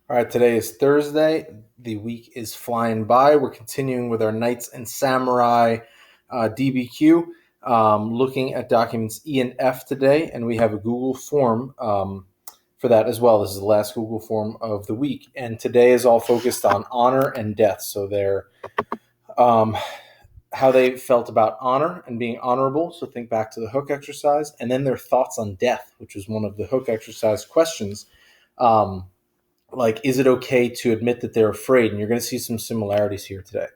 All right, today is Thursday. The week is flying by. We're continuing with our Knights and Samurai DBQ, looking at documents E and F today, and we have a Google form for that as well. This is the last Google form of the week, and today is all focused on honor and death. So they're um, how they felt about honor and being honorable. So think back to the hook exercise, and then their thoughts on death, which was one of the hook exercise questions. Like, is it okay to admit that they're afraid? And you're going to see some similarities here today.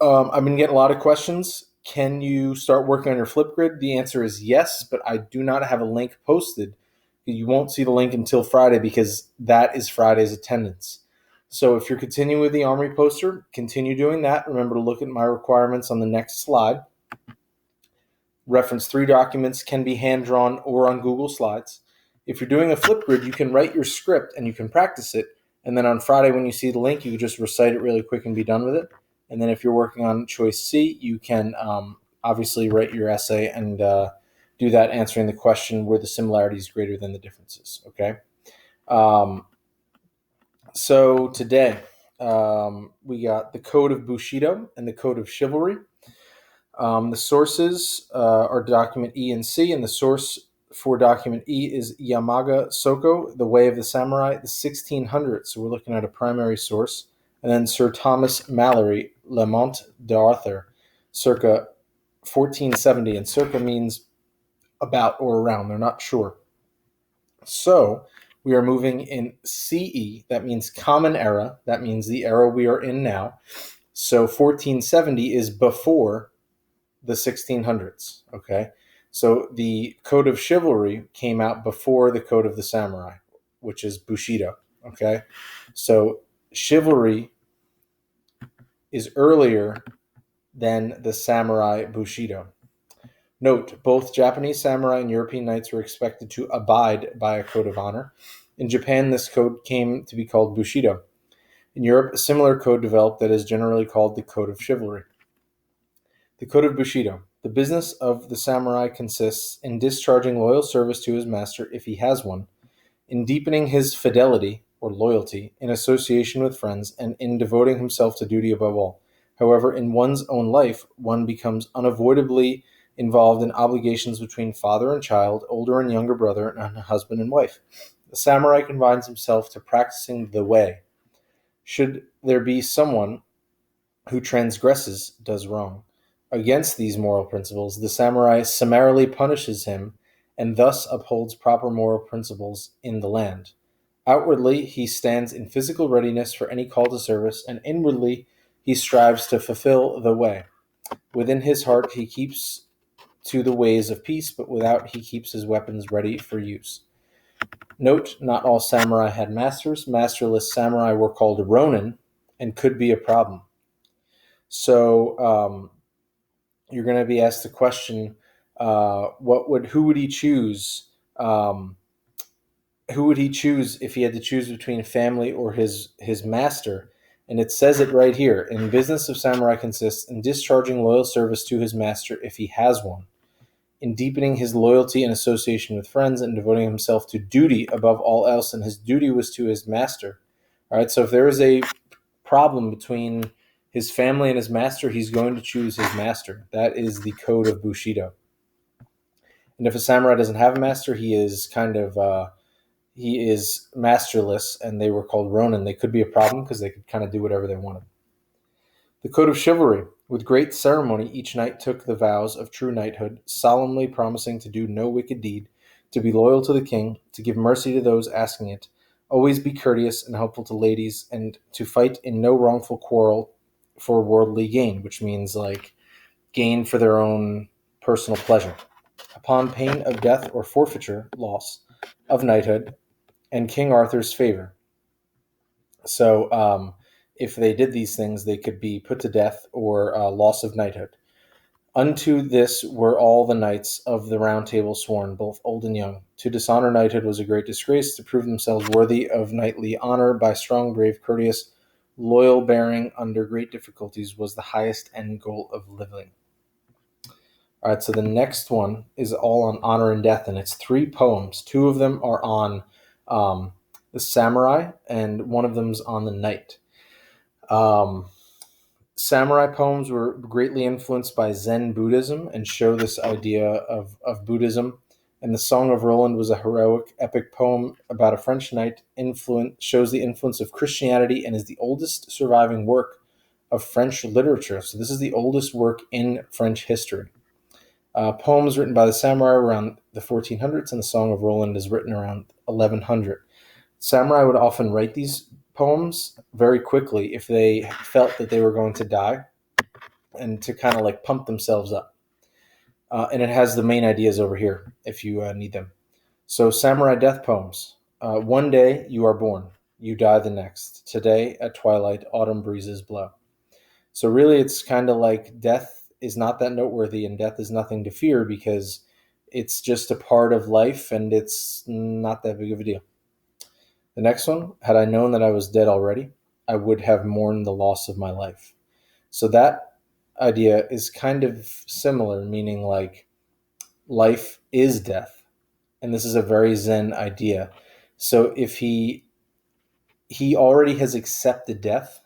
I've been getting a lot of questions. Can you start working on your Flipgrid? The answer is yes, but I do not have a link posted. You won't see the link until Friday because that is Friday's attendance. So if you're continuing with the Armory poster, continue doing that. Remember to look at my requirements on the next slide. Reference 3 documents can be hand-drawn or on Google Slides. If you're doing a Flipgrid, you can write your script and you can practice it. And then on Friday, when you see the link, you can just recite it really quick and be done with it. And then if you're working on choice C, you can obviously write your essay and do that, answering the question where the similarity is greater than the differences. Okay. So today we got the Code of Bushido and the Code of Chivalry. The sources are document E and C, and the source for document E is Yamaga Soko, The Way of the Samurai, the 1600s. So we're looking at a primary source. And then Sir Thomas Malory, Lamont d'Arthur, circa 1470. And circa means about or around. They're not sure. So we are moving in CE. That means Common Era. That means the era we are in now. So 1470 is before the 1600s. Okay. So the Code of Chivalry came out before the Code of the Samurai, which is Bushido. Okay. So chivalry is earlier than the samurai Bushido. Note, both Japanese samurai and European knights were expected to abide by a code of honor. In Japan, this code came to be called Bushido. In Europe, a similar code developed that is generally called the Code of Chivalry. The Code of Bushido. The business of the samurai consists in discharging loyal service to his master if he has one, in deepening his fidelity or loyalty in association with friends, and in devoting himself to duty above all. However, in one's own life, one becomes unavoidably involved in obligations between father and child, older and younger brother, and husband and wife. The samurai confines himself to practicing the way. Should there be someone who transgresses, does wrong against these moral principles, the samurai summarily punishes him and thus upholds proper moral principles in the land. Outwardly, he stands in physical readiness for any call to service, and inwardly, he strives to fulfill the way. Within his heart, he keeps to the ways of peace, but without, he keeps his weapons ready for use. Note, not all samurai had masters. Masterless samurai were called ronin and could be a problem. So you're going to be asked the question, who would he choose? Who would he choose if he had to choose between family or his master? And it says it right here. In business of samurai consists in discharging loyal service to his master if he has one, in deepening his loyalty and association with friends, and devoting himself to duty above all else. And his duty was to his master. All right. So if there is a problem between his family and his master, he's going to choose his master. That is the Code of Bushido. And if a samurai doesn't have a master, he is he is masterless, and they were called ronin. They could be a problem because they could kind of do whatever they wanted. The Code of Chivalry. With great ceremony, each knight took the vows of true knighthood, solemnly promising to do no wicked deed, to be loyal to the king, to give mercy to those asking it, always be courteous and helpful to ladies, and to fight in no wrongful quarrel for worldly gain, which means like gain for their own personal pleasure, upon pain of death or forfeiture, loss of knighthood, and King Arthur's favor. So if they did these things, they could be put to death or loss of knighthood. Unto this were all the knights of the Round Table sworn, both old and young. To dishonor knighthood was a great disgrace. To prove themselves worthy of knightly honor by strong, brave, courteous, loyal bearing under great difficulties was the highest end goal of living. All right, so the next one is all on honor and death, and it's 3 poems. 2 of them are on the samurai, and one of them's on the knight. Um, Samurai poems were greatly influenced by Zen Buddhism and show this idea of Buddhism. And the Song of Roland was a heroic, epic poem about a French knight. Shows the influence of Christianity and is the oldest surviving work of French literature. So this is the oldest work in French history. Poems written by the samurai were around the 1400s, and the Song of Roland is written around 1100. Samurai would often write these poems very quickly if they felt that they were going to die, and to kind of like pump themselves up. And it has the main ideas over here if you need them. So, samurai death poems. One day you are born, you die the next. Today at twilight, autumn breezes blow. So, really, it's kind of like death is not that noteworthy, and death is nothing to fear because it's just a part of life and it's not that big of a deal. The next one, had I known that I was dead already, I would have mourned the loss of my life. So that idea is kind of similar, meaning like life is death. And this is a very Zen idea. So if he already has accepted death,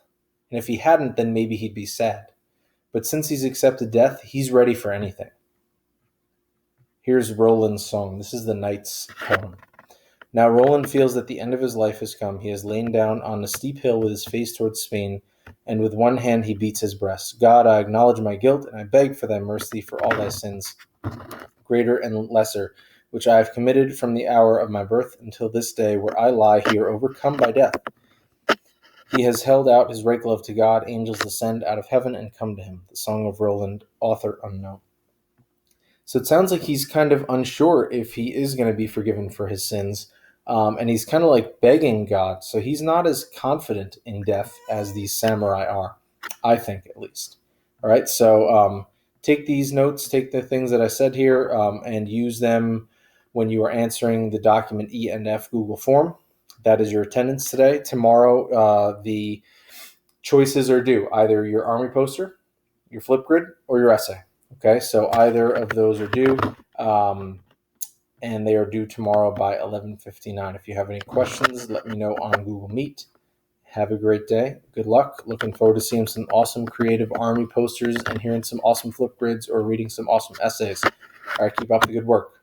and if he hadn't, then maybe he'd be sad. But since he's accepted death, he's ready for anything. Here's Roland's song. This is the knight's poem. Now Roland feels that the end of his life has come. He has lain down on a steep hill with his face towards Spain, and with one hand he beats his breast. God, I acknowledge my guilt, and I beg for thy mercy for all thy sins, greater and lesser, which I have committed from the hour of my birth until this day, where I lie here overcome by death. He has held out his right glove to God. Angels descend out of heaven and come to him. The Song of Roland, author unknown. So it sounds like he's kind of unsure if he is going to be forgiven for his sins. And he's kind of like begging God. So he's not as confident in death as these samurai are, I think, at least. All right. So take these notes, take the things that I said here, and use them when you are answering the document E and F Google form. That is your attendance today. Tomorrow, the choices are due: either your Army poster, your Flipgrid, or your essay. Okay. So either of those are due. And they are due tomorrow by 11:59. If you have any questions, let me know on Google Meet. Have a great day. Good luck. Looking forward to seeing some awesome creative Army posters and hearing some awesome Flipgrids or reading some awesome essays. All right, keep up the good work.